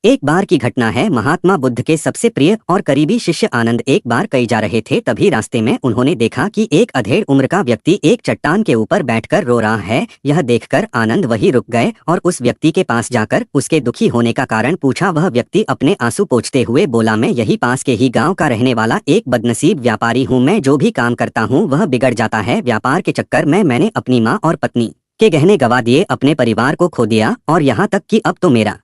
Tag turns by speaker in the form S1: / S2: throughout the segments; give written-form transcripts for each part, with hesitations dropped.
S1: एक बार की घटना है। महात्मा बुद्ध के सबसे प्रिय और करीबी शिष्य आनंद एक बार कहीं जा रहे थे। तभी रास्ते में उन्होंने देखा कि एक अधेड़ उम्र का व्यक्ति एक चट्टान के ऊपर बैठकर रो रहा है। यह देखकर आनंद वहीं रुक गए और उस व्यक्ति के पास जाकर उसके दुखी होने का कारण पूछा। वह व्यक्ति अपने आंसू पोंछते हुए बोला, मैं यही पास के ही गाँव का रहने वाला एक बदनसीब व्यापारी हूँ। मैं जो भी काम करता हूँ वह बिगड़ जाता है। व्यापार के चक्कर में मैंने अपनी माँ और पत्नी के गहने गंवा दिए, अपने परिवार को खो दिया और यहाँ तक कि अब तो मेरा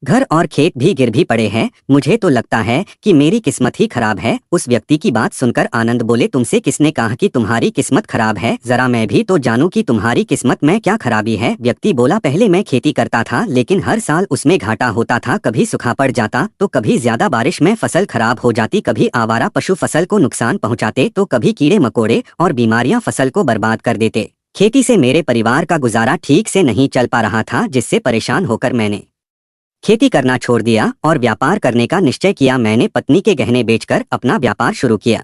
S1: घर और खेत भी गिर भी पड़े हैं। मुझे तो लगता है कि मेरी किस्मत ही खराब है। उस व्यक्ति की बात सुनकर आनंद बोले, तुमसे किसने कहा कि तुम्हारी किस्मत खराब है? जरा मैं भी तो जानूं कि तुम्हारी किस्मत में क्या खराबी है। व्यक्ति बोला, पहले मैं खेती करता था लेकिन हर साल उसमें घाटा होता था। कभी सूखा पड़ जाता तो कभी ज्यादा बारिश में फसल खराब हो जाती, कभी आवारा पशु फसल को नुकसान पहुँचाते तो कभी कीड़े मकोड़े और बीमारियां फसल को बर्बाद कर देते। खेती से मेरे परिवार का गुजारा ठीक से नहीं चल पा रहा था, जिससे परेशान होकर मैंने खेती करना छोड़ दिया और व्यापार करने का निश्चय किया। मैंने पत्नी के गहने बेचकर अपना व्यापार शुरू किया,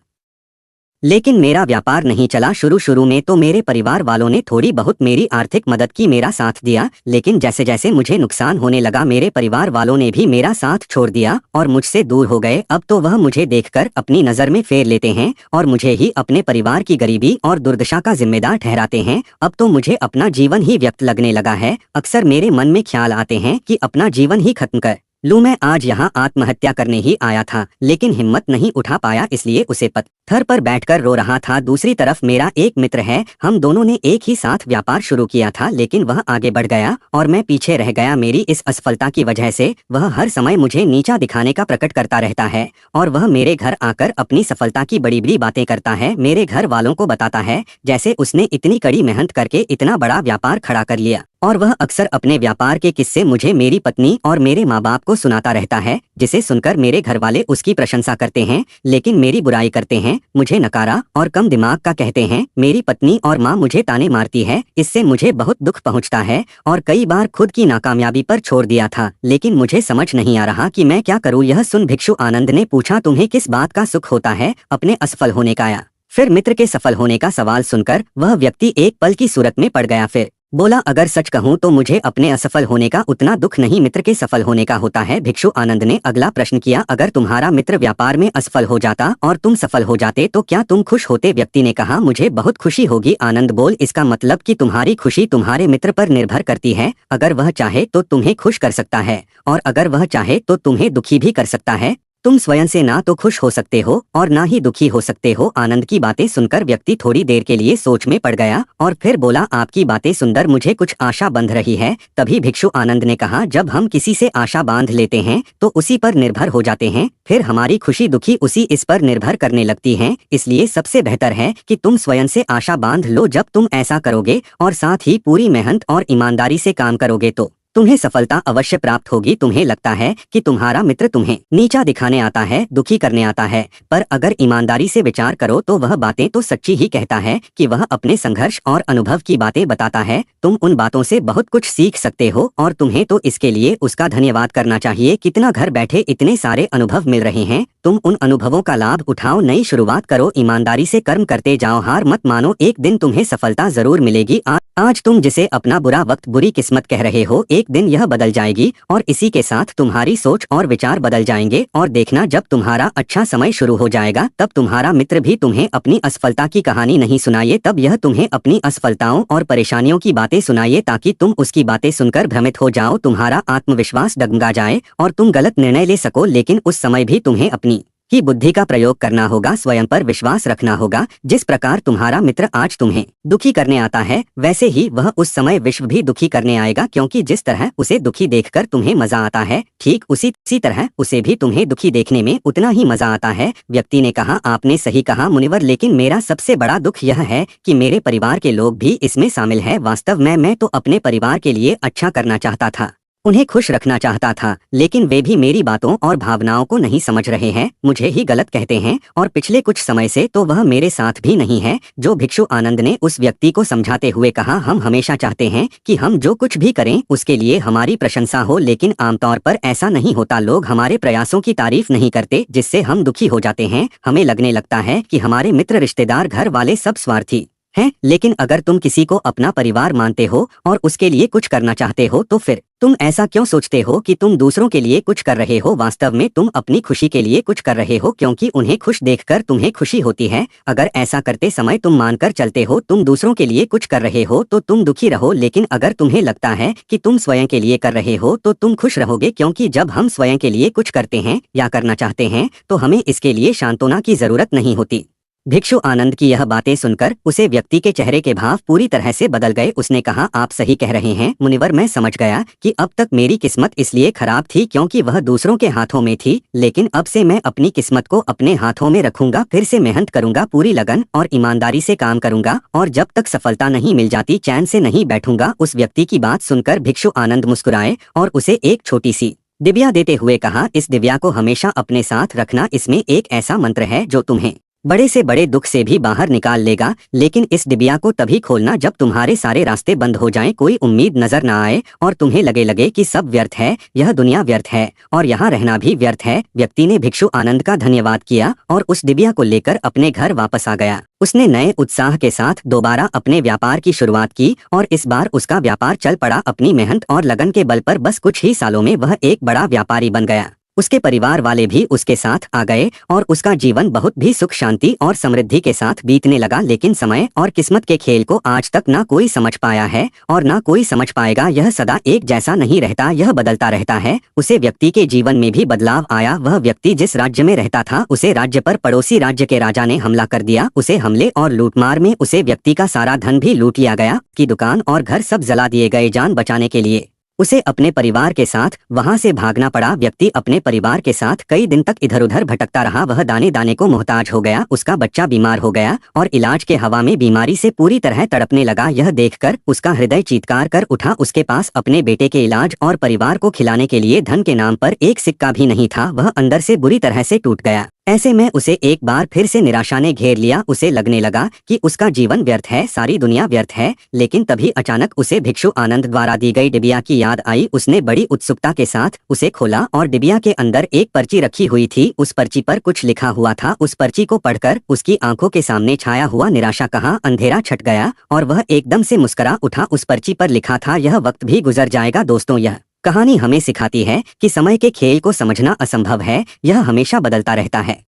S1: लेकिन मेरा व्यापार नहीं चला। शुरू में तो मेरे परिवार वालों ने थोड़ी बहुत मेरी आर्थिक मदद की, मेरा साथ दिया, लेकिन जैसे जैसे मुझे नुकसान होने लगा मेरे परिवार वालों ने भी मेरा साथ छोड़ दिया और मुझसे दूर हो गए। अब तो वह मुझे देखकर अपनी नज़र में फेर लेते हैं और मुझे ही अपने परिवार की गरीबी और दुर्दशा का जिम्मेदार ठहराते हैं। अब तो मुझे अपना जीवन ही व्यर्थ लगने लगा है। अक्सर मेरे मन में ख्याल आते हैं कि अपना जीवन ही खत्म कर लूं। मैं आज यहाँ आत्महत्या करने ही आया था, लेकिन हिम्मत नहीं उठा पाया, इसलिए उसे पत्थर पर बैठकर रो रहा था। दूसरी तरफ मेरा एक मित्र है, हम दोनों ने एक ही साथ व्यापार शुरू किया था, लेकिन वह आगे बढ़ गया और मैं पीछे रह गया। मेरी इस असफलता की वजह से वह हर समय मुझे नीचा दिखाने का प्रकट करता रहता है और वह मेरे घर आकर अपनी सफलता की बड़ी बड़ी बातें करता है। मेरे घर वालों को बताता है जैसे उसने इतनी कड़ी मेहनत करके इतना बड़ा व्यापार खड़ा कर लिया, और वह अक्सर अपने व्यापार के किस्से मुझे, मेरी पत्नी और मेरे माँ बाप को सुनाता रहता है, जिसे सुनकर मेरे घर वाले उसकी प्रशंसा करते हैं लेकिन मेरी बुराई करते हैं, मुझे नकारा और कम दिमाग का कहते हैं। मेरी पत्नी और माँ मुझे ताने मारती है, इससे मुझे बहुत दुख पहुँचता है और कई बार खुद की नाकामयाबी पर छोड़ दिया था, लेकिन मुझे समझ नहीं आ रहा कि मैं क्या करूँ। यह सुन भिक्षु आनंद ने पूछा, तुम्हें किस बात का सुख होता है, अपने असफल होने का या फिर मित्र के सफल होने का? सवाल सुनकर वह व्यक्ति एक पल की सूरत में पड़ गया, फिर बोला, अगर सच कहूँ तो मुझे अपने असफल होने का उतना दुख नहीं, मित्र के सफल होने का होता है। भिक्षु आनंद ने अगला प्रश्न किया, अगर तुम्हारा मित्र व्यापार में असफल हो जाता और तुम सफल हो जाते तो क्या तुम खुश होते? व्यक्ति ने कहा, मुझे बहुत खुशी होगी। आनंद बोल, इसका मतलब कि तुम्हारी खुशी तुम्हारे मित्र पर निर्भर करती है। अगर वह चाहे तो तुम्हें खुश कर सकता है और अगर वह चाहे तो तुम्हें दुखी भी कर सकता है। तुम स्वयं से ना तो खुश हो सकते हो और ना ही दुखी हो सकते हो। आनंद की बातें सुनकर व्यक्ति थोड़ी देर के लिए सोच में पड़ गया और फिर बोला, आपकी बातें सुनकर मुझे कुछ आशा बंध रही है। तभी भिक्षु आनंद ने कहा, जब हम किसी से आशा बांध लेते हैं तो उसी पर निर्भर हो जाते हैं, फिर हमारी खुशी दुखी उसी इस पर निर्भर करने लगती है। इसलिए सबसे बेहतर है कि तुम स्वयं से आशा बांध लो। जब तुम ऐसा करोगे और साथ ही पूरी मेहनत और ईमानदारी से काम करोगे तो तुम्हें सफलता अवश्य प्राप्त होगी। तुम्हें लगता है कि तुम्हारा मित्र तुम्हें नीचा दिखाने आता है, दुखी करने आता है, पर अगर ईमानदारी से विचार करो तो वह बातें तो सच्ची ही कहता है कि वह अपने संघर्ष और अनुभव की बातें बताता है। तुम उन बातों से बहुत कुछ सीख सकते हो और तुम्हें तो इसके लिए उसका धन्यवाद करना चाहिए। कितना घर बैठे इतने सारे अनुभव मिल रहे हैं, तुम उन अनुभवों का लाभ उठाओ, नई शुरुआत करो, ईमानदारी से कर्म करते जाओ, हार मत मानो, एक दिन तुम्हें सफलता जरूर मिलेगी। आज तुम जिसे अपना बुरा वक्त, बुरी किस्मत कह रहे हो, एक दिन यह बदल जाएगी और इसी के साथ तुम्हारी सोच और विचार बदल जाएंगे। और देखना, जब तुम्हारा अच्छा समय शुरू हो जाएगा तब तुम्हारा मित्र भी तुम्हें अपनी असफलता की कहानी नहीं सुनाइए, तब यह तुम्हें अपनी असफलताओं और परेशानियों की बातें सुनाइए, ताकि तुम उसकी बातें सुनकर भ्रमित हो जाओ, तुम्हारा आत्मविश्वास डगमगा जाए और तुम गलत निर्णय ले सको। लेकिन उस समय भी तुम्हें अपनी ही बुद्धि का प्रयोग करना होगा, स्वयं पर विश्वास रखना होगा। जिस प्रकार तुम्हारा मित्र आज तुम्हें दुखी करने आता है, वैसे ही वह उस समय विश्व भी दुखी करने आएगा, क्योंकि जिस तरह उसे दुखी देखकर तुम्हें मजा आता है, ठीक उसी तरह उसे भी तुम्हें दुखी देखने में उतना ही मजा आता है। व्यक्ति ने कहा, आपने सही कहा मुनिवर, लेकिन मेरा सबसे बड़ा दुख यह है कि मेरे परिवार के लोग भी इसमें शामिल है। वास्तव में मैं तो अपने परिवार के लिए अच्छा करना चाहता था, उन्हें खुश रखना चाहता था, लेकिन वे भी मेरी बातों और भावनाओं को नहीं समझ रहे हैं, मुझे ही गलत कहते हैं और पिछले कुछ समय से तो वह मेरे साथ भी नहीं है। जो भिक्षु आनंद ने उस व्यक्ति को समझाते हुए कहा, हम हमेशा चाहते हैं कि हम जो कुछ भी करें उसके लिए हमारी प्रशंसा हो, लेकिन आमतौर पर ऐसा नहीं होता। लोग हमारे प्रयासों की तारीफ नहीं करते, जिससे हम दुखी हो जाते हैं। हमें लगने लगता है कि हमारे मित्र, रिश्तेदार, घर वाले सब स्वार्थी हैं, लेकिन अगर तुम किसी को अपना परिवार मानते हो और उसके लिए कुछ करना चाहते हो तो फिर तुम ऐसा क्यों सोचते हो कि तुम दूसरों के लिए कुछ कर रहे हो? वास्तव में तुम अपनी खुशी के लिए कुछ कर रहे हो, क्योंकि उन्हें खुश देखकर तुम्हें खुशी होती है। अगर ऐसा करते समय तुम मानकर चलते हो तुम दूसरों के लिए कुछ कर रहे हो तो तुम दुखी रहो, लेकिन अगर तुम्हें लगता है कि तुम स्वयं के लिए कर रहे हो तो तुम खुश रहोगे, क्योंकि जब हम स्वयं के लिए कुछ करते हैं या करना चाहते हैं तो हमें इसके लिए सांत्वना की जरूरत नहीं होती। भिक्षु आनंद की यह बातें सुनकर उसे व्यक्ति के चेहरे के भाव पूरी तरह से बदल गए। उसने कहा, आप सही कह रहे हैं मुनिवर, मैं समझ गया कि अब तक मेरी किस्मत इसलिए खराब थी क्योंकि वह दूसरों के हाथों में थी, लेकिन अब से मैं अपनी किस्मत को अपने हाथों में रखूंगा, फिर से मेहनत करूंगा, पूरी लगन और ईमानदारी से काम करूंगा और जब तक सफलता नहीं मिल जाती चैन से नहीं बैठूंगा। उस व्यक्ति की बात सुनकर भिक्षु आनंद मुस्कुराए और उसे एक छोटी सी दिव्या देते हुए कहा, इस दिव्या को हमेशा अपने साथ रखना, इसमें एक ऐसा मंत्र है जो तुम्हें बड़े से बड़े दुख से भी बाहर निकाल लेगा। लेकिन इस डिबिया को तभी खोलना जब तुम्हारे सारे रास्ते बंद हो जाएं, कोई उम्मीद नजर ना आए और तुम्हें लगे कि सब व्यर्थ है, यह दुनिया व्यर्थ है और यहाँ रहना भी व्यर्थ है। व्यक्ति ने भिक्षु आनंद का धन्यवाद किया और उस डिबिया को लेकर अपने घर वापस आ गया। उसने नए उत्साह के साथ दोबारा अपने व्यापार की शुरुआत की और इस बार उसका व्यापार चल पड़ा। अपनी मेहनत और लगन के बल पर बस कुछ ही सालों में वह एक बड़ा व्यापारी बन गया। उसके परिवार वाले भी उसके साथ आ गए और उसका जीवन बहुत भी सुख शांति और समृद्धि के साथ बीतने लगा। लेकिन समय और किस्मत के खेल को आज तक ना कोई समझ पाया है और ना कोई समझ पाएगा। यह सदा एक जैसा नहीं रहता, यह बदलता रहता है। उसे व्यक्ति के जीवन में भी बदलाव आया। वह व्यक्ति जिस राज्य में रहता था उसे राज्य पर पड़ोसी राज्य के राजा ने हमला कर दिया। उसे हमले और लूटमार में उसे व्यक्ति का सारा धन भी लूट लिया गया, की दुकान और घर सब जला दिए गए। जान बचाने के लिए उसे अपने परिवार के साथ वहां से भागना पड़ा। व्यक्ति अपने परिवार के साथ कई दिन तक इधर उधर भटकता रहा। वह दाने दाने को मोहताज हो गया। उसका बच्चा बीमार हो गया और इलाज के हवा में बीमारी से पूरी तरह तड़पने लगा। यह देखकर उसका हृदय चीत्कार कर उठा। उसके पास अपने बेटे के इलाज और परिवार को खिलाने के लिए धन के नाम पर एक सिक्का भी नहीं था। वह अंदर से बुरी तरह से टूट गया। ऐसे में उसे एक बार फिर से निराशा ने घेर लिया। उसे लगने लगा कि उसका जीवन व्यर्थ है, सारी दुनिया व्यर्थ है। लेकिन तभी अचानक उसे भिक्षु आनंद द्वारा दी गई डिबिया की याद आई। उसने बड़ी उत्सुकता के साथ उसे खोला और डिबिया के अंदर एक पर्ची रखी हुई थी। उस पर्ची पर कुछ लिखा हुआ था। उस पर्ची को पढ़कर उसकी आंखों के सामने छाया हुआ निराशा का अंधेरा छट गया और वह एकदम से मुस्कुरा उठा। उस पर्ची पर लिखा था, यह वक्त भी गुजर जाएगा। दोस्तों, यह कहानी हमें सिखाती है कि समय के खेल को समझना असंभव है, यह हमेशा बदलता रहता है।